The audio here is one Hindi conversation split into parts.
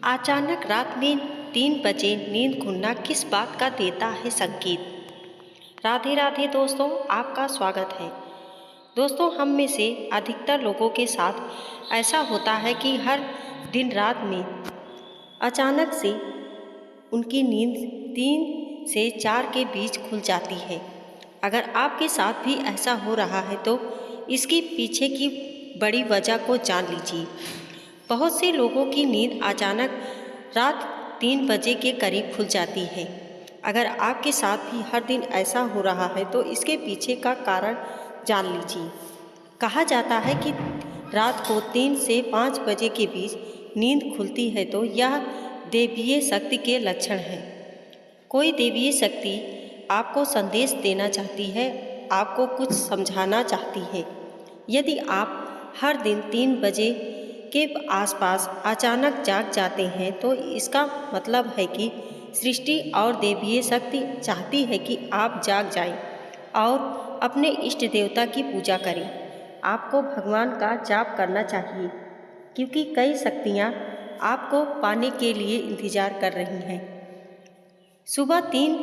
अचानक रात में 3 बजे नींद खुलना किस बात का देता है संकेत। राधे राधे दोस्तों, आपका स्वागत है। दोस्तों, हम में से अधिकतर लोगों के साथ ऐसा होता है कि हर दिन रात में अचानक से उनकी नींद 3 से 4 के बीच खुल जाती है। अगर आपके साथ भी ऐसा हो रहा है तो इसके पीछे की बड़ी वजह को जान लीजिए। बहुत से लोगों की नींद अचानक रात 3 बजे के करीब खुल जाती है। अगर आपके साथ भी हर दिन ऐसा हो रहा है तो इसके पीछे का कारण जान लीजिए। कहा जाता है कि रात को 3 से 5 बजे के बीच नींद खुलती है तो यह दैवीय शक्ति के लक्षण हैं। कोई दैवीय शक्ति आपको संदेश देना चाहती है, आपको कुछ समझाना चाहती है। यदि आप हर दिन 3 बजे के आसपास अचानक जाग जाते हैं तो इसका मतलब है कि सृष्टि और दैवीय शक्ति चाहती है कि आप जाग जाएं और अपने इष्ट देवता की पूजा करें। आपको भगवान का जाप करना चाहिए क्योंकि कई शक्तियाँ आपको पाने के लिए इंतजार कर रही हैं। सुबह 3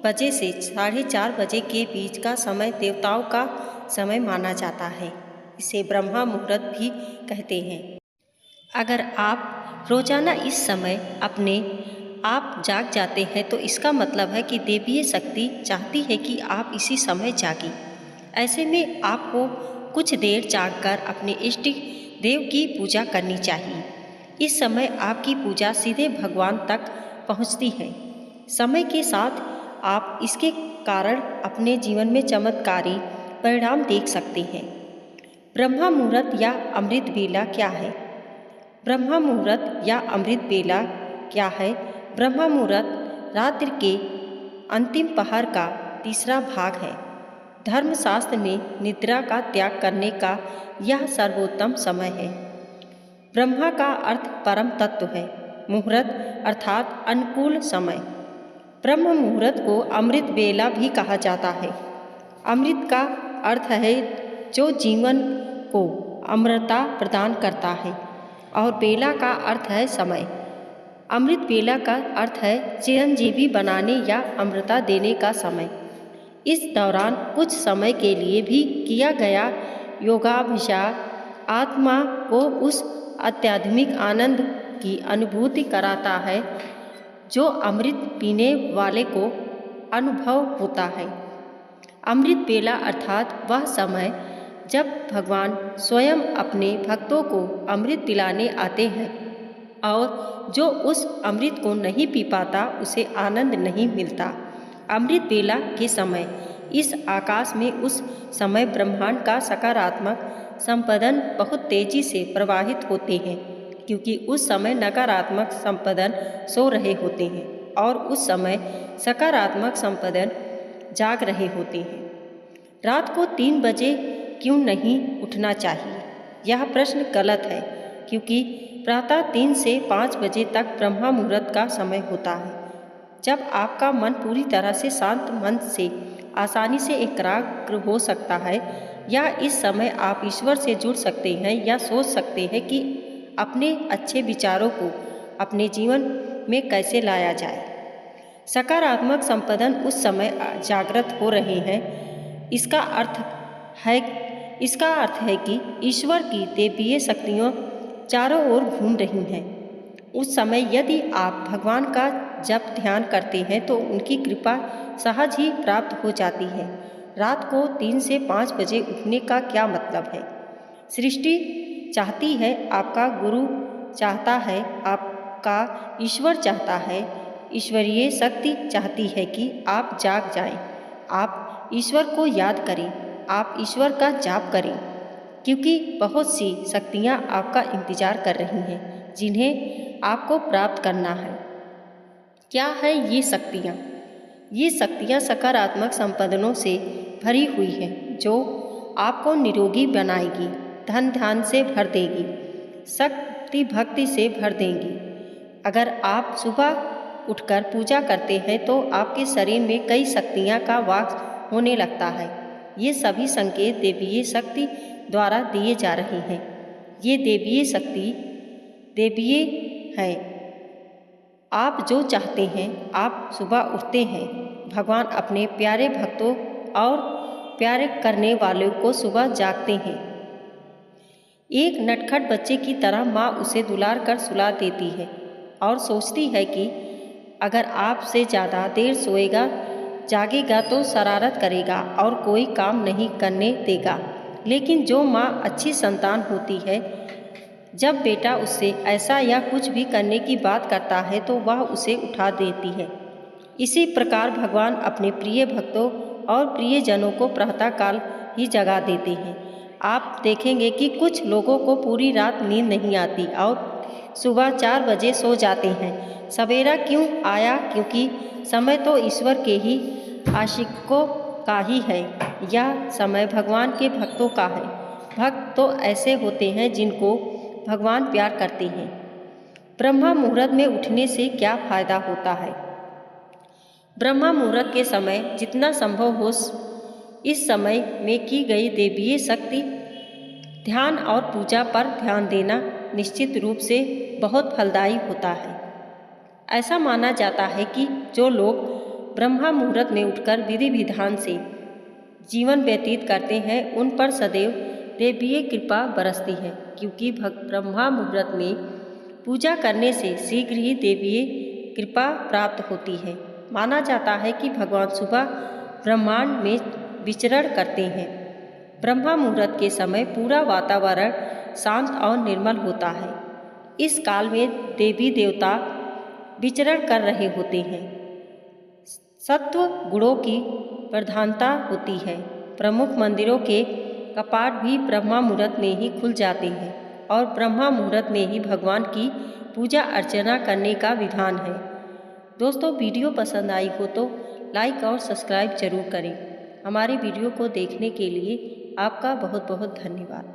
बजे से 4:30 बजे के बीच का समय देवताओं का समय माना जाता है। इसे ब्रह्मा मुहूर्त भी कहते हैं। अगर आप रोजाना इस समय अपने आप जाग जाते हैं तो इसका मतलब है कि दैवीय शक्ति चाहती है कि आप इसी समय जागें। ऐसे में आपको कुछ देर जागकर अपने इष्ट देव की पूजा करनी चाहिए। इस समय आपकी पूजा सीधे भगवान तक पहुंचती है। समय के साथ आप इसके कारण अपने जीवन में चमत्कारी परिणाम देख सकते हैं। ब्रह्मा मुहूर्त या अमृत बेला क्या है? ब्रह्मा मुहूर्त या अमृत बेला क्या है? ब्रह्मा मुहूर्त रात्रि के अंतिम पहर का तीसरा भाग है। धर्मशास्त्र में निद्रा का त्याग करने का यह सर्वोत्तम समय है। ब्रह्मा का अर्थ परम तत्व है। मुहूर्त अर्थात अनुकूल समय। ब्रह्म मुहूर्त को अमृत बेला भी कहा जाता है। अमृत का अर्थ है जो जीवन को अमरता प्रदान करता है और बेला का अर्थ है समय। अमृत बेला का अर्थ है चिरंजीवी बनाने या अमृता देने का समय। इस दौरान कुछ समय के लिए भी किया गया योगाभ्यास आत्मा को उस आध्यात्मिक आनंद की अनुभूति कराता है जो अमृत पीने वाले को अनुभव होता है। अमृत बेला अर्थात वह समय जब भगवान स्वयं अपने भक्तों को अमृत पिलाने आते हैं और जो उस अमृत को नहीं पी पाता उसे आनंद नहीं मिलता। अमृत बेला के समय इस आकाश में उस समय ब्रह्मांड का सकारात्मक संपदन बहुत तेजी से प्रवाहित होते हैं क्योंकि उस समय नकारात्मक संपदन सो रहे होते हैं और उस समय सकारात्मक संपदन जाग रहे होते हैं। रात को 3 बजे क्यों नहीं उठना चाहिए? यह प्रश्न गलत है क्योंकि प्रातः 3 से 5 बजे तक ब्रह्मा मुहूर्त का समय होता है जब आपका मन पूरी तरह से शांत मन से आसानी से एकाग्र हो सकता है या इस समय आप ईश्वर से जुड़ सकते हैं या सोच सकते हैं कि अपने अच्छे विचारों को अपने जीवन में कैसे लाया जाए। सकारात्मक संपदन उस समय जागृत हो रहे हैं। इसका अर्थ है कि ईश्वर की दैवीय शक्तियाँ चारों ओर घूम रही हैं। उस समय यदि आप भगवान का जप ध्यान करते हैं तो उनकी कृपा सहज ही प्राप्त हो जाती है। रात को 3 से 5 बजे उठने का क्या मतलब है? सृष्टि चाहती है, आपका गुरु चाहता है, आपका ईश्वर चाहता है, ईश्वरीय शक्ति चाहती है कि आप जाग जाएं। आप ईश्वर को याद करें, आप ईश्वर का जाप करें क्योंकि बहुत सी शक्तियाँ आपका इंतजार कर रही हैं जिन्हें आपको प्राप्त करना है। क्या है ये शक्तियाँ? ये शक्तियाँ सकारात्मक संपदनों से भरी हुई हैं जो आपको निरोगी बनाएगी, धन ध्यान से भर देगी, शक्ति भक्ति से भर देंगी। अगर आप सुबह उठकर पूजा करते हैं तो आपके शरीर में कई शक्तियाँ का वास होने लगता है। ये सभी संकेत दैवीय शक्ति द्वारा दिए जा रहे हैं। ये दैवीय शक्ति दैवीय है आप जो चाहते हैं आप सुबह उठते हैं। भगवान अपने प्यारे भक्तों और प्यारे करने वालों को सुबह जागते हैं। एक नटखट बच्चे की तरह माँ उसे दुलार कर सुला देती है और सोचती है कि अगर आपसे ज़्यादा देर सोएगा जागेगा तो शरारत करेगा और कोई काम नहीं करने देगा। लेकिन जो माँ अच्छी संतान होती है, जब बेटा उससे ऐसा या कुछ भी करने की बात करता है तो वह उसे उठा देती है। इसी प्रकार भगवान अपने प्रिय भक्तों और प्रियजनों को प्रातःकाल ही जगा देते हैं। आप देखेंगे कि कुछ लोगों को पूरी रात नींद नहीं आती और सुबह 4 बजे सो जाते हैं। सवेरा क्यों आया? क्योंकि समय तो ईश्वर के ही आशिकों का ही है। यह समय भगवान के भक्तों का है। भक्त तो ऐसे होते हैं जिनको भगवान प्यार करते हैं। ब्रह्मा मुहूर्त में उठने से क्या फायदा होता है? ब्रह्मा मुहूर्त के समय जितना संभव हो इस समय में की गई दैवीय शक्ति ध्यान और पूजा पर ध्यान देना निश्चित रूप से बहुत फलदायी होता है। ऐसा माना जाता है कि जो लोग ब्रह्मा मुहूर्त में उठकर विधि विधान से जीवन व्यतीत करते हैं उन पर सदैव दैवीय कृपा बरसती है, क्योंकि ब्रह्मा मुहूर्त में पूजा करने से शीघ्र ही दैवीय कृपा प्राप्त होती है। माना जाता है कि भगवान सुबह ब्रह्मांड में विचरण करते हैं। ब्रह्मा मुहूर्त के समय पूरा वातावरण शांत और निर्मल होता है। इस काल में देवी देवता विचरण कर रहे होते हैं। सत्व गुणों की प्रधानता होती है। प्रमुख मंदिरों के कपाट भी ब्रह्मा मुहूर्त में ही खुल जाते हैं और ब्रह्मा मुहूर्त में ही भगवान की पूजा अर्चना करने का विधान है। दोस्तों, वीडियो पसंद आई हो तो लाइक और सब्सक्राइब जरूर करें। हमारे वीडियो को देखने के लिए आपका बहुत बहुत धन्यवाद।